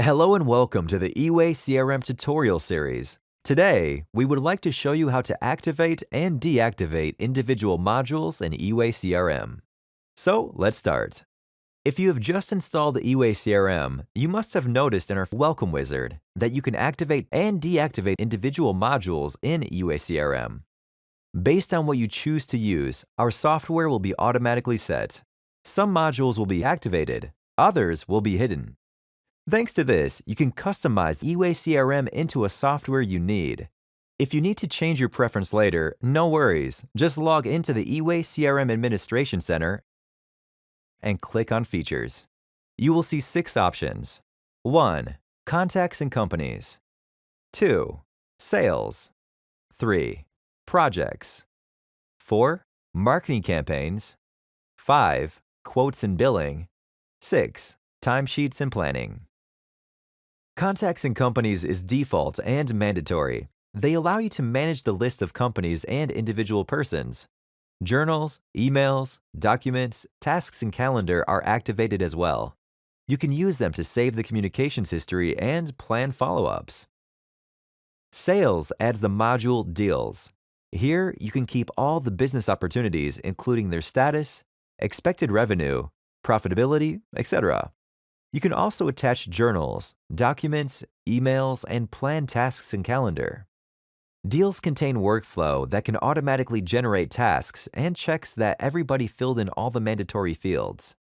Hello and welcome to the eWay-CRM tutorial series. Today, we would like to show you how to activate and deactivate individual modules in eWay-CRM. So, let's start. If you have just installed the eWay-CRM, you must have noticed in our Welcome Wizard that you can activate and deactivate individual modules in eWay-CRM. Based on what you choose to use, our software will be automatically set. Some modules will be activated, others will be hidden. Thanks to this, you can customize eWay-CRM into a software you need. If you need to change your preference later, no worries. Just log into the eWay-CRM Administration Center and click on Features. You will see 6 options. 1. Contacts and Companies. 2. Sales. 3. Projects. 4. Marketing Campaigns. 5. Quotes and Billing. 6. Timesheets and Planning. Contacts and Companies is default and mandatory. They allow you to manage the list of companies and individual persons. Journals, emails, documents, tasks, and calendar are activated as well. You can use them to save the communications history and plan follow-ups. Sales adds the module Deals. Here, you can keep all the business opportunities, including their status, expected revenue, profitability, etc. You can also attach journals, documents, emails, and plan tasks and calendar. Deals contain workflow that can automatically generate tasks and checks that everybody filled in all the mandatory fields.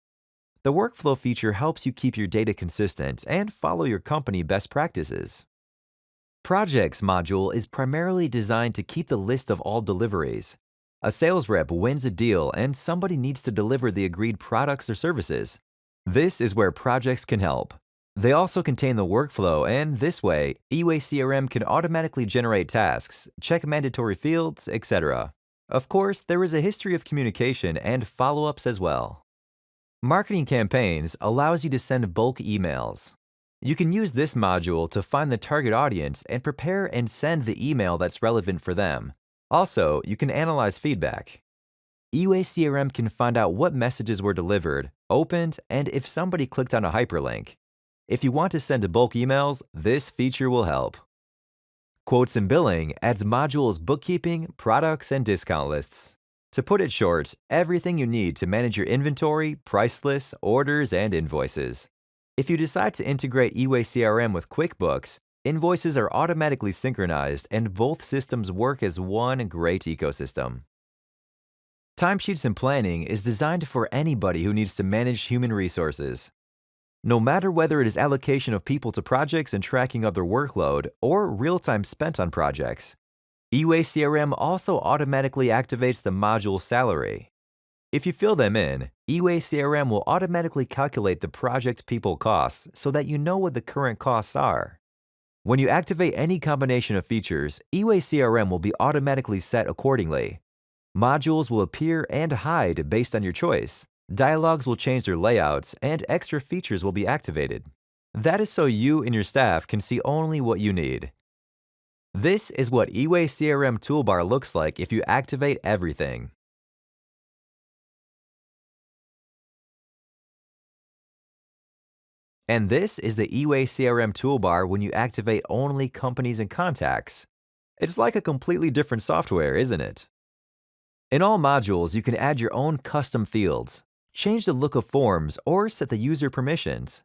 The workflow feature helps you keep your data consistent and follow your company best practices. Projects module is primarily designed to keep the list of all deliveries. A sales rep wins a deal and somebody needs to deliver the agreed products or services. This is where projects can help. They also contain the workflow, and this way, eWay-CRM can automatically generate tasks, check mandatory fields, etc. Of course, there is a history of communication and follow-ups as well. Marketing Campaigns allows you to send bulk emails. You can use this module to find the target audience and prepare and send the email that's relevant for them. Also, you can analyze feedback. eWay-CRM can find out what messages were delivered, opened, and if somebody clicked on a hyperlink. If you want to send bulk emails, this feature will help. Quotes and Billing adds modules bookkeeping, products, and discount lists. To put it short, everything you need to manage your inventory, price lists, orders, and invoices. If you decide to integrate eWay-CRM with QuickBooks, invoices are automatically synchronized and both systems work as one great ecosystem. Timesheets and Planning is designed for anybody who needs to manage human resources. No matter whether it is allocation of people to projects and tracking of their workload or real time spent on projects, eWay-CRM also automatically activates the module Salary. If you fill them in, eWay-CRM will automatically calculate the project people costs so that you know what the current costs are. When you activate any combination of features, eWay-CRM will be automatically set accordingly. Modules will appear and hide based on your choice. Dialogues will change their layouts, and extra features will be activated. That is so you and your staff can see only what you need. This is what eWay-CRM toolbar looks like if you activate everything. And this is the eWay-CRM toolbar when you activate only companies and contacts. It's like a completely different software, isn't it? In all modules, you can add your own custom fields, change the look of forms, or set the user permissions.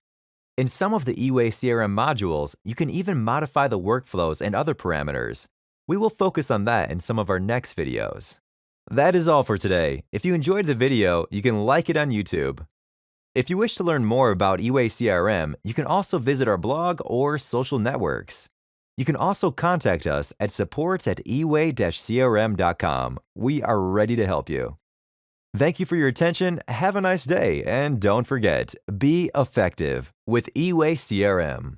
In some of the eWay-CRM modules, you can even modify the workflows and other parameters. We will focus on that in some of our next videos. That is all for today. If you enjoyed the video, you can like it on YouTube. If you wish to learn more about eWay-CRM, you can also visit our blog or social networks. You can also contact us at support@eway-crm.com. We are ready to help you. Thank you for your attention, have a nice day, and don't forget, be effective with eWay-CRM.